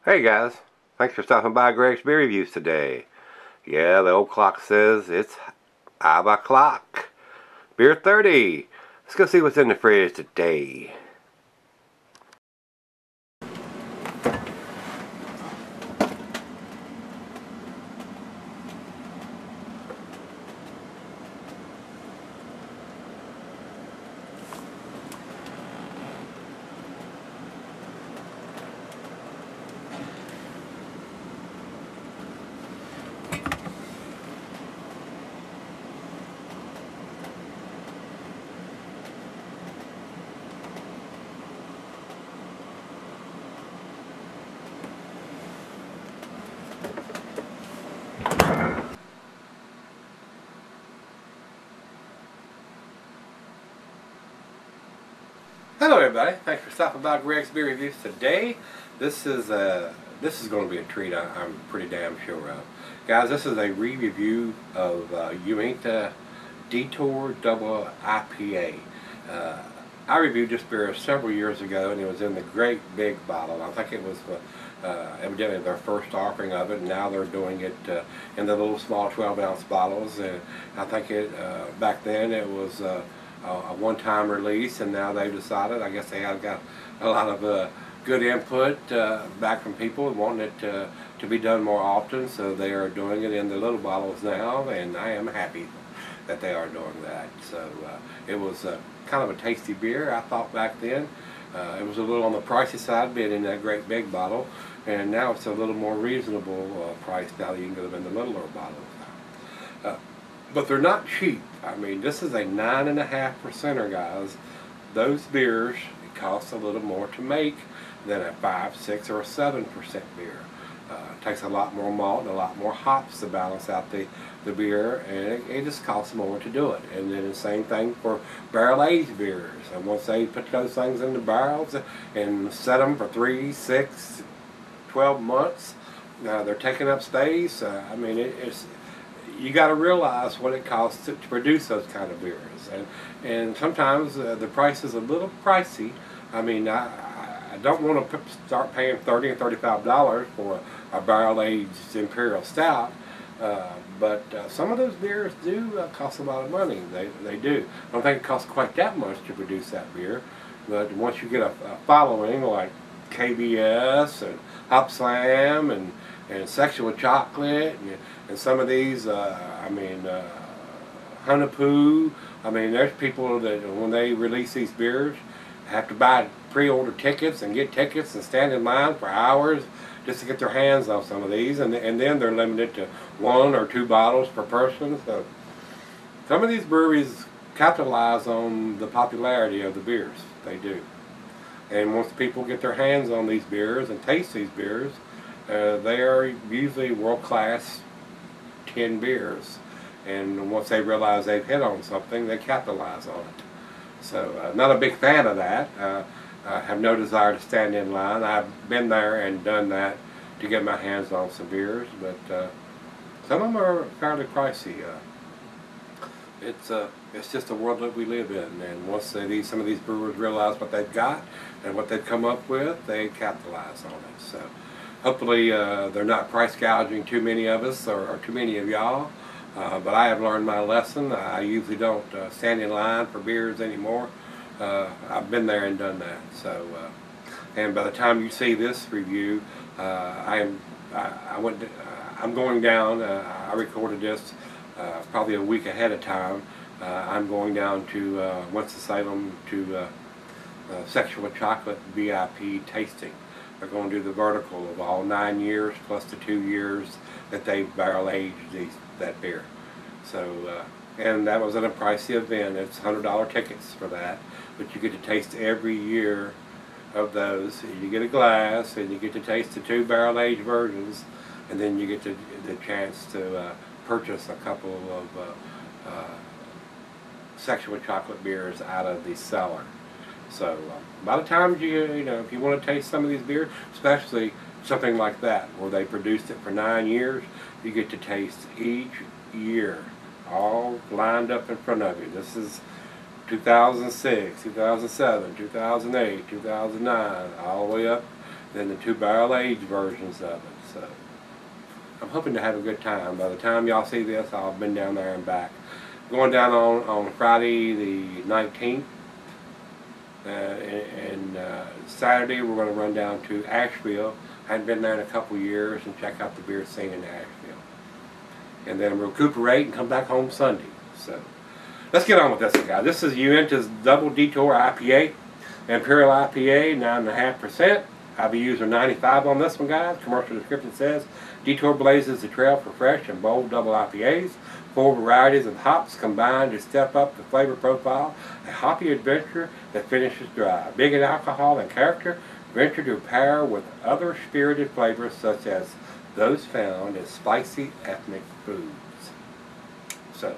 Hey guys, thanks for stopping by Gregsbeerreviews today. Yeah, the old clock says it's 5 o'clock. Beer 30. Let's go see what's in the fridge today. Hello everybody, thanks for stopping by Gregsbeerreviews today. This is going to be a treat, I'm pretty damn sure of. Guys, this is a re-review of Uinta Detour Double IPA. I reviewed this beer several years ago, and it was in the great big bottle. I think it was evidently their first offering of it, and now they're doing it in the little small 12-ounce bottles. And I think back then it was a one-time release, and now they've decided, I guess they have got a lot of good input back from people wanting it to be done more often, so they are doing it in the little bottles now, and I am happy that they are doing that. So it was kind of a tasty beer, I thought back then. It was a little on the pricey side, being in that great big bottle, and now it's a little more reasonable price now that you can get them in the littler bottles. But they're not cheap. I mean, this is a 9.5%er, guys. Those beers, it costs a little more to make than a 5, 6, or a 7% beer. It takes a lot more malt and a lot more hops to balance out the beer, and it just costs more to do it. And then the same thing for barrel-aged beers. And once they put those things in the barrels and set them for 3, 6, 12 months, they're taking up space. I mean, you got to realize what it costs to produce those kind of beers, and sometimes the price is a little pricey. I mean, I don't want to start paying $30 and $35 for a barrel-aged imperial stout, but some of those beers do cost a lot of money. They do. I don't think it costs quite that much to produce that beer, but once you get a following like KBS and Hop Slam and Sexual Chocolate and some of these, Honeypoo. I mean, there's people that when they release these beers have to buy pre-order tickets and get tickets and stand in line for hours just to get their hands on some of these, and then they're limited to 1 or 2 bottles per person. So some of these breweries capitalize on the popularity of the beers. They do. And once people get their hands on these beers and taste these beers, they are usually world-class 10 beers, and once they realize they've hit on something, they capitalize on it. So not a big fan of that. I have no desire to stand in line. I've been there and done that to get my hands on some beers, but some of them are fairly pricey. It's just the world that we live in, and once some of these brewers realize what they've got and what they've come up with, they capitalize on it. So hopefully they're not price gouging too many of us or too many of y'all, but I have learned my lesson. I usually don't stand in line for beers anymore. I've been there and done that. So, and by the time you see this review, I'm going down. I recorded this probably a week ahead of time. I'm going down to Winston-Salem to Sexual Chocolate VIP tasting. They're going to do the vertical of all 9 years plus the 2 years that they've barrel aged that beer. So, and that was at a pricey event. It's $100 tickets for that, but you get to taste every year of those. You get a glass, and you get to taste the 2 barrel aged versions, and then you get the chance to purchase a couple of Sexual Chocolate beers out of the cellar. So by the time if you want to taste some of these beers, especially something like that where they produced it for 9 years, you get to taste each year, all lined up in front of you. This is 2006, 2007, 2008, 2009, all the way up than the 2 barrel aged versions of it. So I'm hoping to have a good time. By the time y'all see this, I'll have been down there and back. Going down on Friday the 19th, and Saturday we're going to run down to Asheville. I hadn't been there in a couple years, and check out the beer scene in Asheville. And then recuperate and come back home Sunday. So let's get on with this one, guys. This is Uinta's Double Detour IPA, Imperial IPA, 9.5%. IBUs are 95 on this one, guys. Commercial description says, Detour blazes the trail for fresh and bold double IPAs. 4 varieties of hops combined to step up the flavor profile. A hoppy adventure that finishes dry. Big in alcohol and character, venture to pair with other spirited flavors such as those found in spicy ethnic foods. So,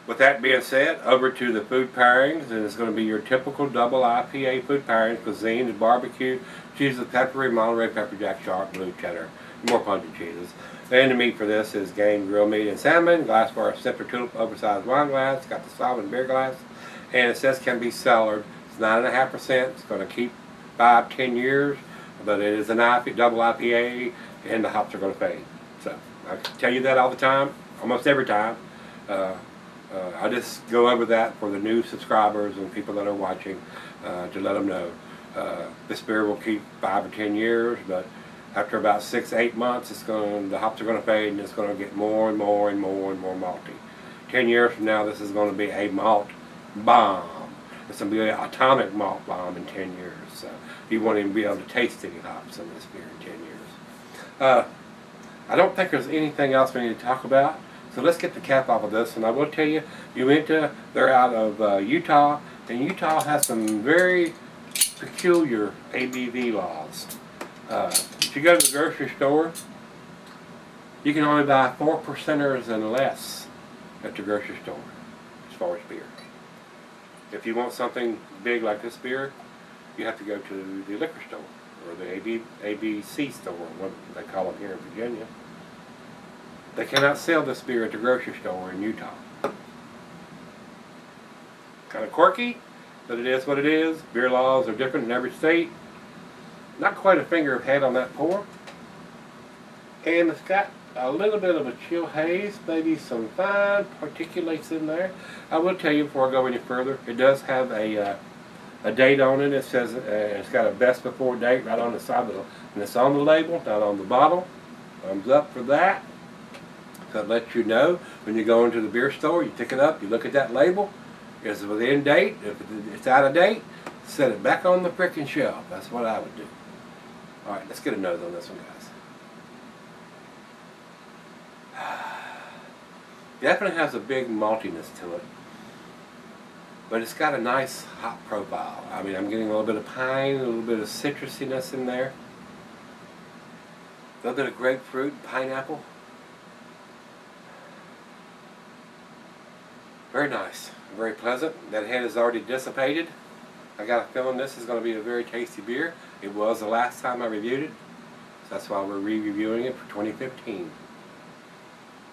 with that being said, over to the food pairings, and it's going to be your typical double IPA food pairings: cuisine, barbecue, cheese with peppery, Monterey pepper jack, sharp, blue cheddar, more pungent cheeses. And the meat for this is game, grilled meat, and salmon. Glassware, sipper, tulip, oversized wine glass. Got the solid beer glass, and it says can be cellared. It's 9.5%. It's going to keep 5-10 years, but it is an double IPA, and the hops are going to fade. So I tell you that all the time, almost every time. I just go over that for the new subscribers and people that are watching, to let them know this beer will keep 5 or 10 years, but after about 6-8 months, the hops are going to fade, and it's going to get more and more and more and more malty. 10 years from now, this is going to be a malt bomb. It's going to be an atomic malt bomb in 10 years. So you won't even be able to taste any hops in this beer in 10 years. I don't think there's anything else we need to talk about. So let's get the cap off of this, and I will tell you, Uinta, they're out of Utah, and Utah has some very peculiar ABV laws. If you go to the grocery store, you can only buy 4%ers and less at the grocery store as far as beer. If you want something big like this beer, you have to go to the liquor store, or the ABC store, what they call it here in Virginia. They cannot sell this beer at the grocery store in Utah. Kind of quirky, but it is what it is. Beer laws are different in every state. Not quite a finger of head on that pour. And it's got a little bit of a chill haze, maybe some fine particulates in there. I will tell you before I go any further, it does have a date on it. It says it's got a best before date right on the side of it. And it's on the label, not on the bottle. Thumbs up for that. So it lets you know when you go into the beer store, you pick it up, you look at that label. Is it within date? If it's out of date, set it back on the frickin' shelf. That's what I would do. Alright, let's get a nose on this one, guys. Definitely has a big maltiness to it, but it's got a nice hop profile. I mean, I'm getting a little bit of pine, a little bit of citrusiness in there, a little bit of grapefruit, pineapple. Very nice, very pleasant. That head is already dissipated. I got a feeling this is going to be a very tasty beer. It was the last time I reviewed it, so that's why we're re-reviewing it for 2015.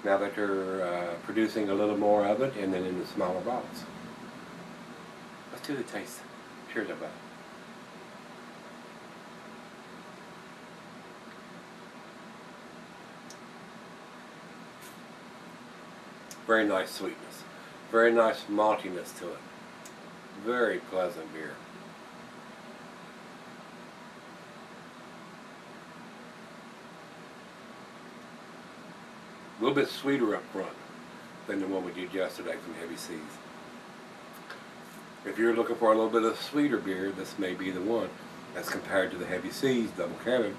Now that they're producing a little more of it, and then in the smaller bottles. Let's do the taste. Cheers, everybody. Very nice sweetness. Very nice maltiness to it. Very pleasant beer. A little bit sweeter up front than the one we did yesterday from Heavy Seas. If you're looking for a little bit of sweeter beer, this may be the one. As compared to the Heavy Seas Double Cannon,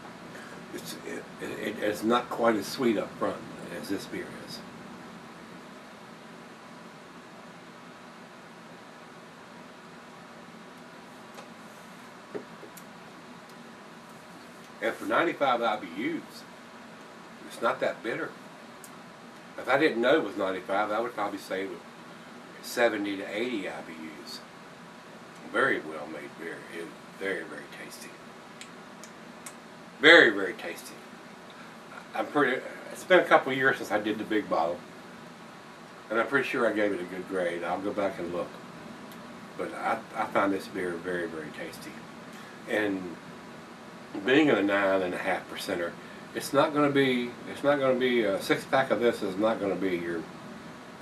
it's not quite as sweet up front as this beer is. And for 95 IBUs, it's not that bitter. If I didn't know it was 95, I would probably say it was 70 to 80 IBUs. Very well made beer. It's very, very tasty. Very, very tasty. It's been a couple of years since I did the big bottle, and I'm pretty sure I gave it a good grade. I'll go back and look. But I find this beer very, very tasty. And being in a 9.5%er, it's not going to be a 6-pack of this is not going to be your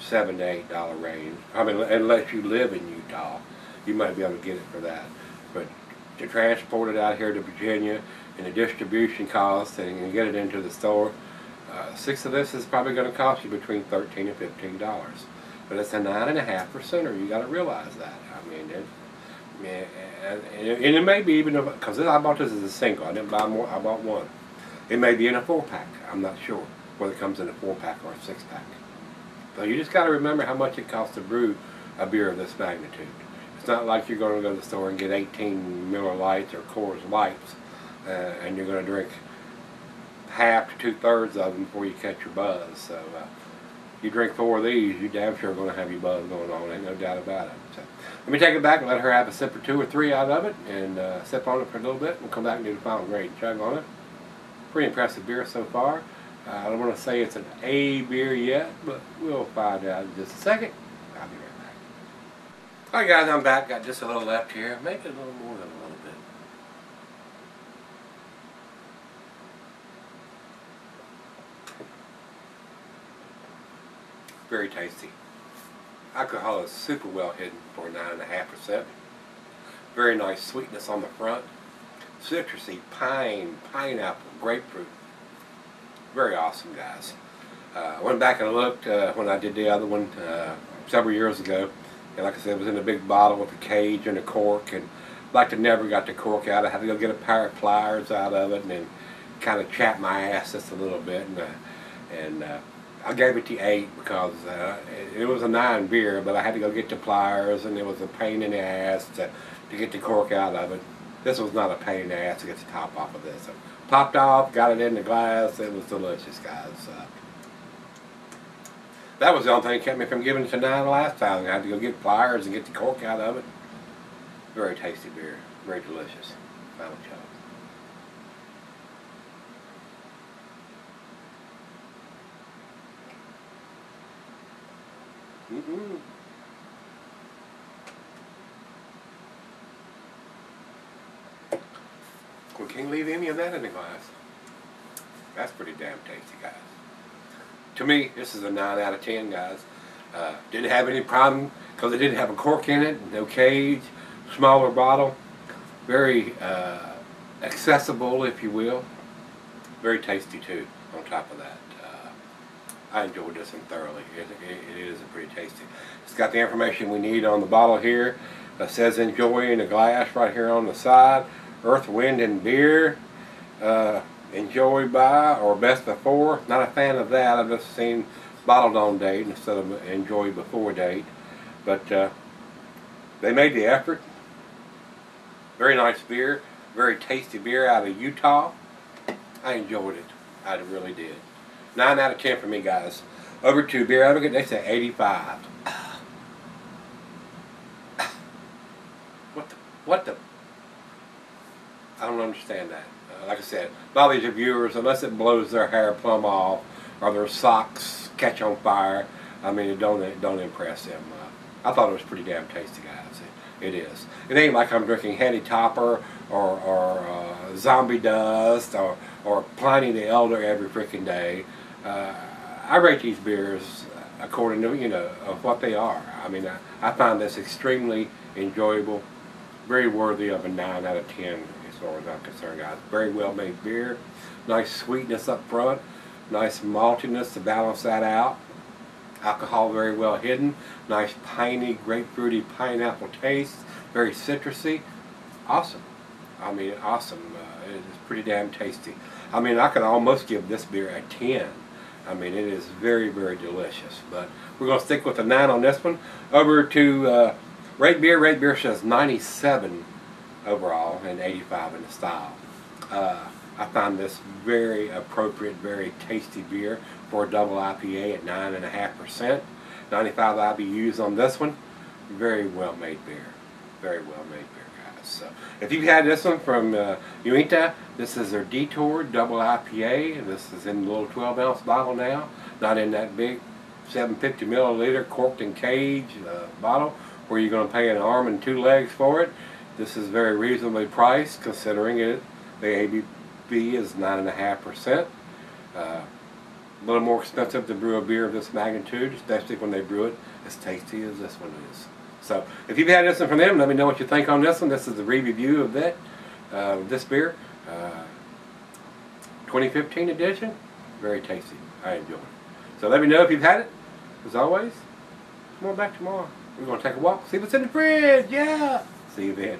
$7 to $8 range. I mean, unless you live in Utah, you might be able to get it for that. But to transport it out here to Virginia and the distribution costs and get it into the store, 6 of this is probably going to cost you between $13 and $15. But it's a 9.5%er. You got to realize that. I mean, and it may be even because I bought this as a single. I didn't buy more. I bought one. It may be in a 4-pack. I'm not sure whether it comes in a 4-pack or a 6-pack. So you just got to remember how much it costs to brew a beer of this magnitude. It's not like you're going to go to the store and get 18 Miller Lights or Coors Lights, and you're going to drink half to 2/3 of them before you catch your buzz. So you drink 4 of these, you damn sure going to have your buzz going on. Ain't no doubt about it. So let me take it back and let her have a sip or 2 or 3 out of it, and sip on it for a little bit. We'll come back and do the final grade chug on it. Pretty impressive beer so far. I don't want to say it's an A beer yet, but we'll find out in just a second. I'll be right back. Alright guys, I'm back. Got just a little left here. Maybe a little more than a little bit. Very tasty. Alcohol is super well hidden for 9.5%. Very nice sweetness on the front. Citrusy, pineapple, grapefruit. Very awesome, guys. I went back and looked when I did the other one several years ago, and like I said, it was in a big bottle with a cage and a cork, and like I never got the cork out. I had to go get a pair of pliers out of it and then kind of chap my ass just a little bit, and I gave it the 8 because it was a 9 beer, but I had to go get the pliers, and it was a pain in the ass to get the cork out of it. This was not a pain in the ass to get the top off of this. So, popped off, got it in the glass. It was delicious, guys. That was the only thing that kept me from giving it to 9 last time. I had to go get pliers and get the cork out of it. Very tasty beer. Very delicious. Final chug. We can't leave any of that in the glass. That's pretty damn tasty, guys. To me, this is a 9 out of 10, guys. Didn't have any problem because it didn't have a cork in it, no cage, smaller bottle. Very accessible, if you will. Very tasty, too, on top of that. I enjoyed this one thoroughly. It is pretty tasty. It's got the information we need on the bottle here. It says enjoy in a glass right here on the side. Earth, Wind, and Beer. Enjoy by or best before. Not a fan of that. I've just seen bottled on date instead of enjoy before date. But they made the effort. Very nice beer. Very tasty beer out of Utah. I enjoyed it. I really did. 9 out of 10 for me, guys. Over to Beer Advocate, they say 85. What the? I don't understand that. Like I said, a lot of these reviewers, unless it blows their hair plumb off or their socks catch on fire, I mean, it don't impress them. I thought it was pretty damn tasty, guys. It is. It ain't like I'm drinking Hetty Topper or Zombie Dust or Pliny the Elder every freaking day. I rate these beers according to, you know, of what they are. I mean, I find this extremely enjoyable, very worthy of a 9 out of 10 as far as I'm concerned, guys. Very well made beer, nice sweetness up front, nice maltiness to balance that out. Alcohol very well hidden, nice piney, grapefruity pineapple taste, very citrusy. Awesome. I mean, awesome. It is pretty damn tasty. I mean, I could almost give this beer a 10. I mean, it is very, very delicious. But we're going to stick with a 9 on this one. Over to Rate Beer. Rate Beer says 97 overall and 85 in the style. I find this very appropriate, very tasty beer for a double IPA at 9.5%. 95 IBUs on this one. Very well made beer. Very well made beer, guys. So if you've had this one from Uinta, this is their Detour double IPA. This is in a little 12-ounce bottle now, not in that big 750 milliliter corked and caged bottle where you're going to pay an arm and 2 legs for it. This is very reasonably priced considering it The ABV is 9.5%. A little more expensive to brew a beer of this magnitude, especially when they brew it as tasty as this one is. So, if you've had this one from them, let me know what you think on this one. This is the review of this beer. 2015 edition. Very tasty. I enjoy it. So let me know if you've had it. As always, come on back tomorrow. We're going to take a walk, see what's in the fridge. Yeah! See you then.